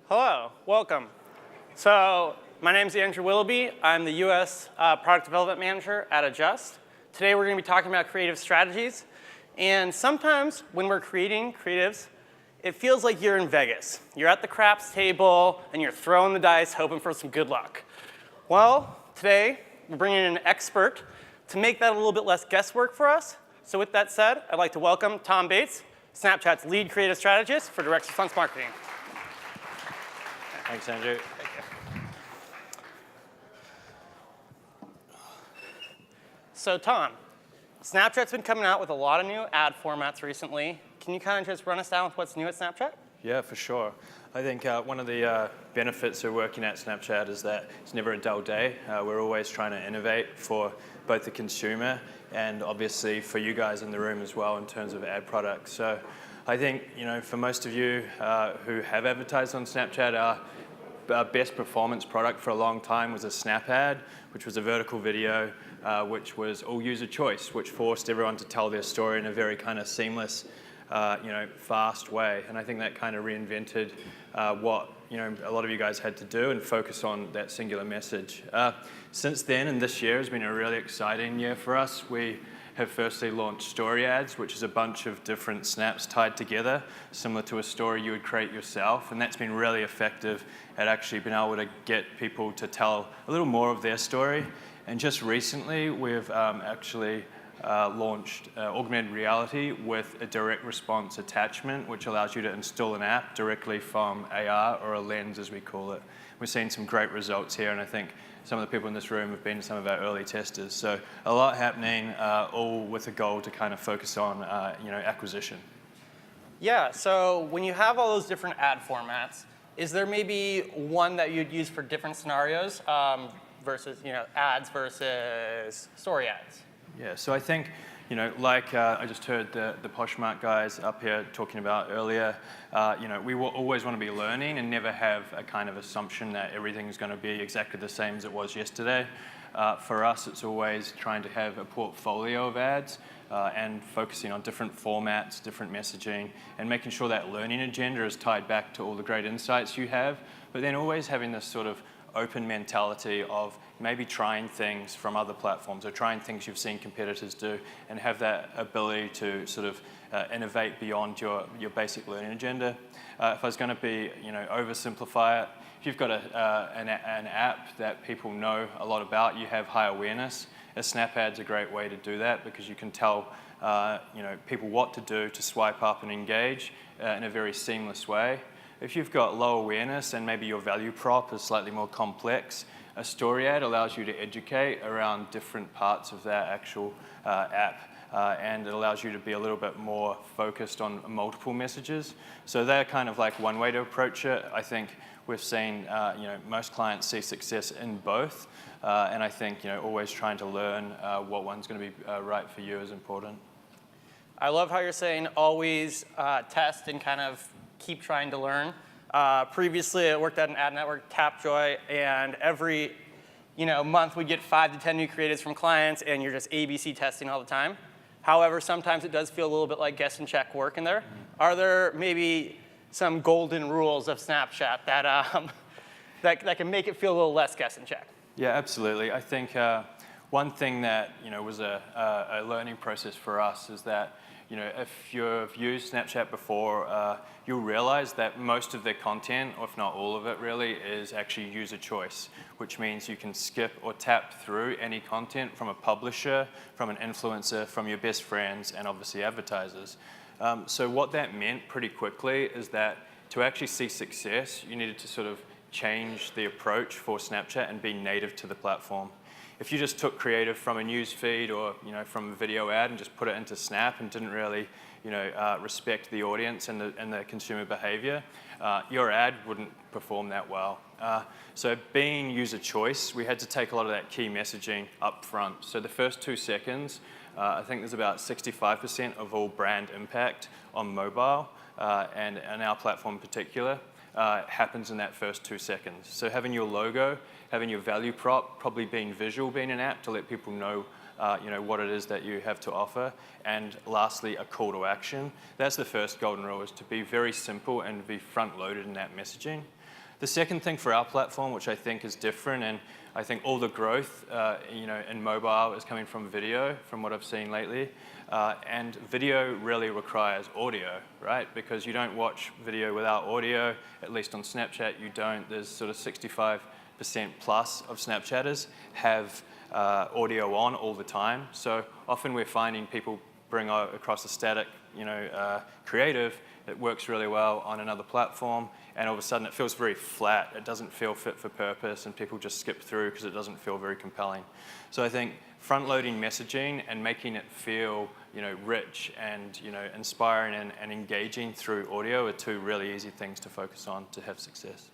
Hello, welcome. So my name is Andrew Willoughby. I'm the US Product Development Manager at Adjust. Today we're going to be talking about creative strategies. And sometimes when we're creating creatives, it feels like you're in Vegas. You're at the craps table and you're throwing the dice hoping for some good luck. Well, today we're bringing in an expert to make that a little bit less guesswork for us. So with that said, I'd like to welcome Tom Bates, Snapchat's lead creative strategist for direct response marketing. Thanks, Andrew. Thank you. So Tom, Snapchat's been coming out with a lot of new ad formats recently. Can you kind of just run us down with what's new at Snapchat? Yeah, for sure. I think one of the benefits of working at Snapchat is that it's never a dull day. We're always trying to innovate for both the consumer and obviously for you guys in the room as well in terms of ad products. So I think, for most of you who have advertised on Snapchat, our best performance product for a long time was a Snap ad, which was a vertical video, which was all user choice, which forced everyone to tell their story in a very kind of seamless, fast way. And I think that kind of reinvented what a lot of you guys had to do and focus on that singular message. Since then, and this year has been a really exciting year for us. We have firstly launched story ads, which is a bunch of different snaps tied together, similar to a story you would create yourself. And that's been really effective at actually being able to get people to tell a little more of their story. And just recently, we've actually launched augmented reality with a direct response attachment, which allows you to install an app directly from AR, or a lens as we call it. We're seeing some great results here, and I think some of the people in this room have been some of our early testers. So a lot happening, all with a goal to kind of focus on acquisition. Yeah, so when you have all those different ad formats, is there maybe one that you'd use for different scenarios versus ads versus story ads? Yeah, so I think, like I just heard the Poshmark guys up here talking about earlier, we will always want to be learning and never have a kind of assumption that everything's going to be exactly the same as it was yesterday. For us, it's always trying to have a portfolio of ads and focusing on different formats, different messaging, and making sure that learning agenda is tied back to all the great insights you have, but then always having this sort of open mentality of maybe trying things from other platforms or trying things you've seen competitors do, and have that ability to sort of innovate beyond your basic learning agenda. If I was going to be, oversimplify it, if you've got an app that people know a lot about, you have high awareness, a Snap ad's a great way to do that, because you can tell people what to do to swipe up and engage in a very seamless way. If you've got low awareness and maybe your value prop is slightly more complex, a story ad allows you to educate around different parts of that actual app, and it allows you to be a little bit more focused on multiple messages. So they're kind of like one way to approach it. I think we've seen most clients see success in both, and I think always trying to learn what one's going to be right for you is important. I love how you're saying always test and kind of keep trying to learn. Previously, I worked at an ad network, Tapjoy, and every month we get 5 to 10 new creatives from clients, and you're just ABC testing all the time. However, sometimes it does feel a little bit like guess and check work in there. Are there maybe some golden rules of Snapchat that that can make it feel a little less guess and check? Yeah, absolutely. I think one thing that was a learning process for us is that if you've used Snapchat before, you'll realize that most of their content, or if not all of it really, is actually user choice, which means you can skip or tap through any content from a publisher, from an influencer, from your best friends, and obviously advertisers. So what that meant pretty quickly is that to actually see success, you needed to sort of change the approach for Snapchat and be native to the platform. If you just took creative from a news feed or from a video ad and just put it into Snap and didn't really respect the audience and the consumer behavior, your ad wouldn't perform that well. So being user choice, we had to take a lot of that key messaging up front. So the first 2 seconds, I think there's about 65% of all brand impact on mobile, and on our platform in particular, happens in that first 2 seconds. So having your logo, having your value prop, probably being visual, being an app to let people know what it is that you have to offer, and lastly, a call to action. That's the first golden rule, is to be very simple and be front-loaded in that messaging. The second thing for our platform, which I think is different, and I think all the growth in mobile is coming from video, from what I've seen lately. And video really requires audio, right? Because you don't watch video without audio, at least on Snapchat you don't. There's sort of 65% plus of Snapchatters have audio on all the time. So often we're finding people bring across a static creative that works really well on another platform, and all of a sudden it feels very flat. It doesn't feel fit for purpose, and people just skip through because it doesn't feel very compelling. So I think front-loading messaging and making it feel rich and inspiring and engaging through audio are two really easy things to focus on to have success.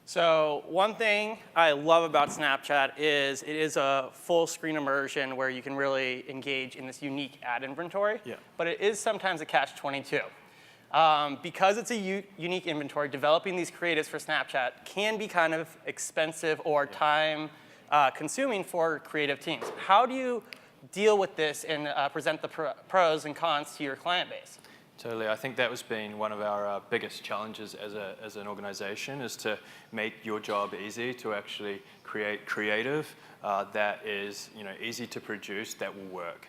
So one thing I love about Snapchat is it is a full screen immersion where you can really engage in this unique ad inventory. Yeah. But it is sometimes a catch-22. Because it's a unique inventory, developing these creatives for Snapchat can be kind of expensive or time consuming for creative teams. How do you deal with this and present the pros and cons to your client base? Totally. I think that was been one of our biggest challenges as an organization, is to make your job easy to actually create creative that is easy to produce, that will work.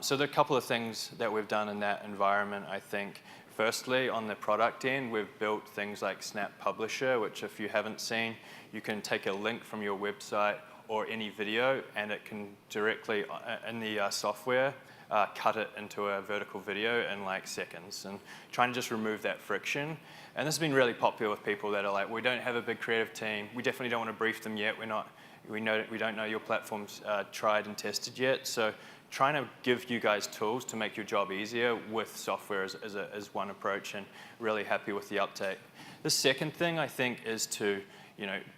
So there are a couple of things that we've done in that environment, I think. Firstly, on the product end, we've built things like Snap Publisher, which if you haven't seen, you can take a link from your website or any video, and it can directly, in the software, cut it into a vertical video in like seconds, and trying to just remove that friction. And this has been really popular with people that are like, we don't have a big creative team, we definitely don't want to brief them yet, we don't know your platform's tried and tested yet, so trying to give you guys tools to make your job easier with software is one approach, and really happy with the uptake. The second thing I think is to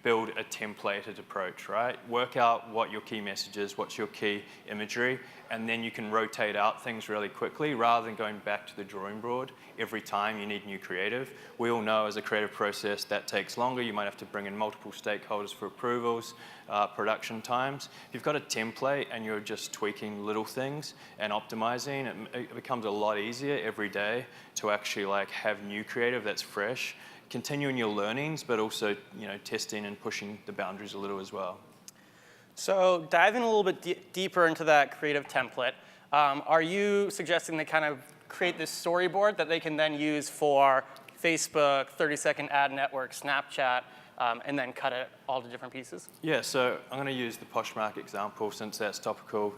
build a templated approach, right? Work out what your key message is, what's your key imagery, and then you can rotate out things really quickly rather than going back to the drawing board every time you need new creative. We all know as a creative process that takes longer. You might have to bring in multiple stakeholders for approvals, production times. If you've got a template and you're just tweaking little things and optimizing, it becomes a lot easier every day to actually have new creative that's fresh, continuing your learnings, but also testing and pushing the boundaries a little as well. So diving a little bit deeper into that creative template, are you suggesting they kind of create this storyboard that they can then use for Facebook, 30-second ad network, Snapchat, and then cut it all to different pieces? Yeah, so I'm going to use the Poshmark example since that's topical.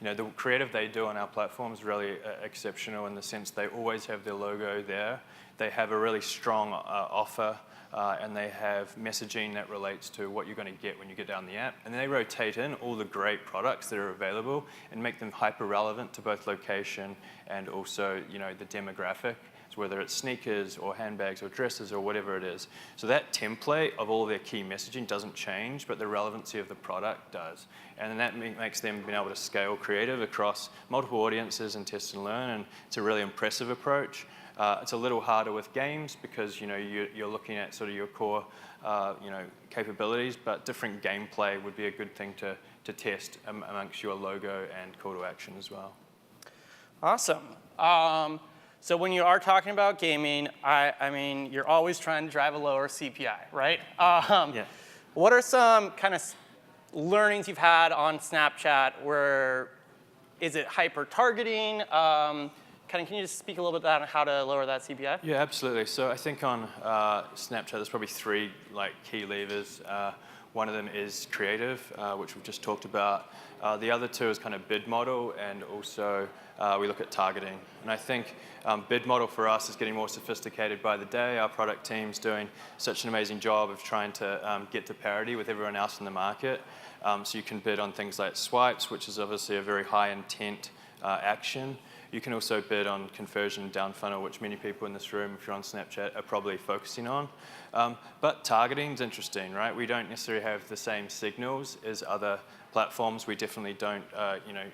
The creative they do on our platform is really exceptional in the sense they always have their logo there. They have a really strong offer, and they have messaging that relates to what you're going to get when you get down the app. And then they rotate in all the great products that are available and make them hyper-relevant to both location and also the demographic, whether it's sneakers or handbags or dresses or whatever it is. So that template of all their key messaging doesn't change, but the relevancy of the product does. And that makes them being able to scale creative across multiple audiences and test and learn, and it's a really impressive approach. It's a little harder with games because you're looking at sort of your core capabilities, but different gameplay would be a good thing to test amongst your logo and call to action as well. Awesome. So when you are talking about gaming, I mean, you're always trying to drive a lower CPI, right? Yeah. What are some kind of learnings you've had on Snapchat where is it hyper-targeting? Can you just speak a little bit about how to lower that CPI? Yeah, absolutely. So I think on Snapchat, there's probably three key levers. One of them is creative, which we've just talked about. The other two is kind of bid model, and also we look at targeting. And I think bid model for us is getting more sophisticated by the day. Our product team's doing such an amazing job of trying to get to parity with everyone else in the market. So you can bid on things like swipes, which is obviously a very high intent action. You can also bid on conversion down funnel, which many people in this room, if you're on Snapchat, are probably focusing on. But targeting is interesting, right? We don't necessarily have the same signals as other platforms. We definitely don't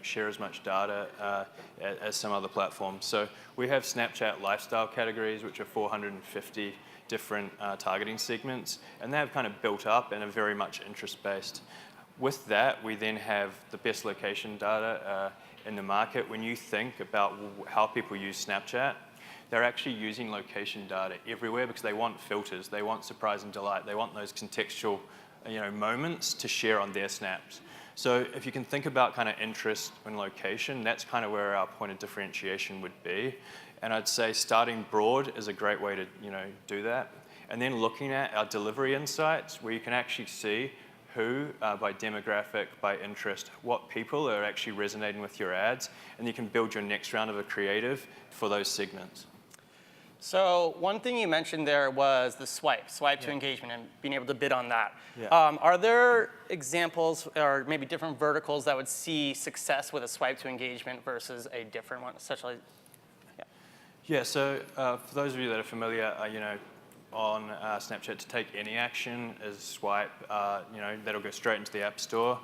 share as much data as some other platforms. So we have Snapchat lifestyle categories, which are 450 different targeting segments, and they've kind of built up and are very much interest-based. With that, we then have the best location data in the market. When you think about how people use Snapchat, they're actually using location data everywhere because they want filters, they want surprise and delight, they want those contextual moments to share on their snaps. So if you can think about kind of interest and location, that's kind of where our point of differentiation would be. And I'd say starting broad is a great way to do that. And then looking at our delivery insights, where you can actually see who, by demographic, by interest, what people are actually resonating with your ads, and you can build your next round of a creative for those segments. So one thing you mentioned there was the swipe to engagement, and being able to bid on that. Yeah. Are there examples or maybe different verticals that would see success with a swipe to engagement versus a different one, such as? Yeah, so for those of you that are familiar, on Snapchat, to take any action is swipe. That'll go straight into the App Store.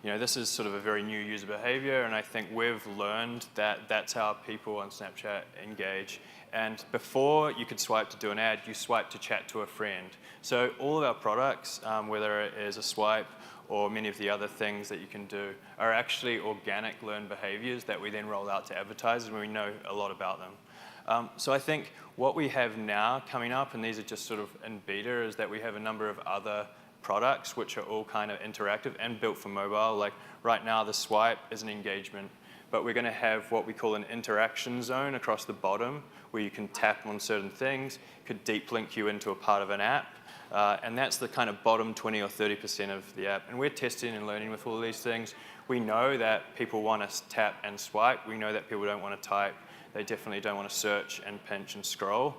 This is sort of a very new user behavior, and I think we've learned that that's how people on Snapchat engage. And before you could swipe to do an ad, you swipe to chat to a friend. So all of our products, whether it is a swipe or many of the other things that you can do, are actually organic learned behaviors that we then roll out to advertisers when we know a lot about them. So I think what we have now coming up, and these are just sort of in beta, is that we have a number of other products which are all kind of interactive and built for mobile. Like right now, the swipe is an engagement, but we're going to have what we call an interaction zone across the bottom where you can tap on certain things, could deep link you into a part of an app. And that's the kind of bottom 20 or 30% of the app. And we're testing and learning with all of these things. We know that people want to tap and swipe. We know that people don't want to type. They definitely don't want to search and pinch and scroll.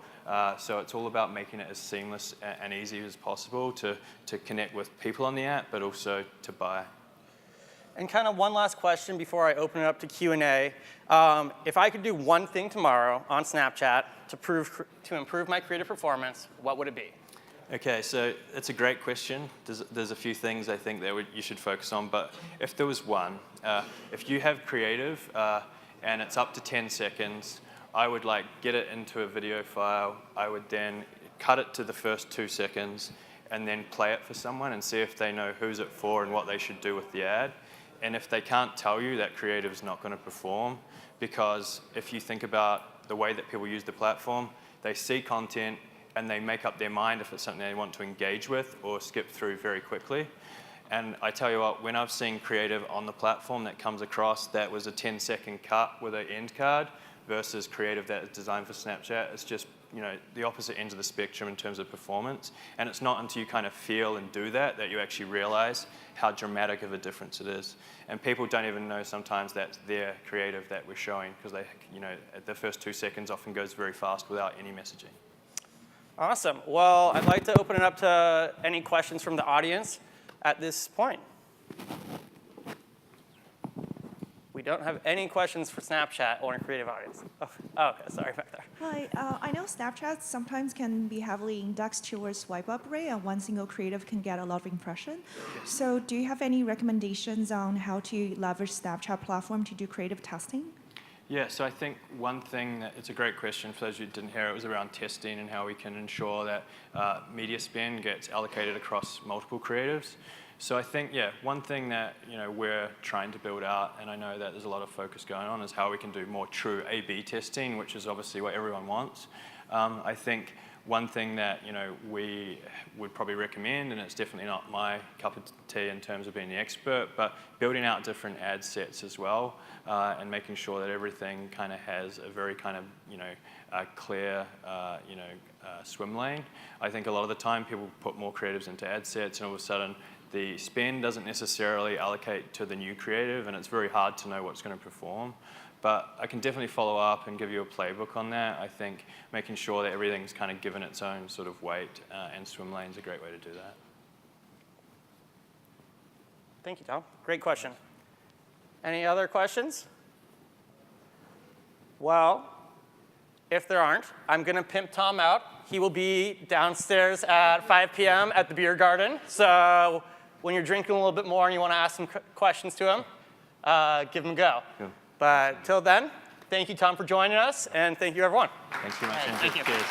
So it's all about making it as seamless and easy as possible to connect with people on the app, but also to buy. And kind of one last question before I open it up to Q&A. If I could do one thing tomorrow on Snapchat to improve my creative performance, what would it be? Okay, so it's a great question. There's a few things I think that you should focus on, but if there was one, if you have creative and it's up to 10 seconds, I would get it into a video file. I would then cut it to the first 2 seconds and then play it for someone and see if they know who's it for and what they should do with the ad. And if they can't tell you, that creative is not going to perform, because if you think about the way that people use the platform, they see content and they make up their mind if it's something they want to engage with or skip through very quickly. And I tell you what, when I've seen creative on the platform that comes across that was a 10-second cut with an end card versus creative that is designed for Snapchat, it's just the opposite ends of the spectrum in terms of performance. And it's not until you kind of feel and do that you actually realize how dramatic of a difference it is. And people don't even know sometimes that's their creative that we're showing, because the first 2 seconds often goes very fast without any messaging. Awesome. Well, I'd like to open it up to any questions from the audience at this point. We don't have any questions for Snapchat or a creative audience. Oh, okay, sorry back there. Hi, I know Snapchat sometimes can be heavily indexed towards swipe up rate, and one single creative can get a lot of impression. Yes. So do you have any recommendations on how to leverage Snapchat platform to do creative testing? Yeah, so I think one thing it's a great question for those who didn't hear it, was around testing and how we can ensure that media spend gets allocated across multiple creatives. So I think, one thing that we're trying to build out, and I know that there's a lot of focus going on, is how we can do more true A/B testing, which is obviously what everyone wants. I think one thing that we would probably recommend, and it's definitely not my cup of tea in terms of being the expert, but building out different ad sets as well, and making sure that everything kind of has a very kind of clear swim lane. I think a lot of the time people put more creatives into ad sets, and all of a sudden the spend doesn't necessarily allocate to the new creative, and it's very hard to know what's going to perform. But I can definitely follow up and give you a playbook on that. I think making sure that everything's kind of given its own sort of weight and swim lane is a great way to do that. Thank you, Tom. Great question. Any other questions? Well, if there aren't, I'm going to pimp Tom out. He will be downstairs at 5 p.m. at the beer garden. So when you're drinking a little bit more and you want to ask some questions to him, give him a go. Yeah. But till then, thank you, Tom, for joining us, and thank you, everyone. Thanks so much. Thank you. Cheers.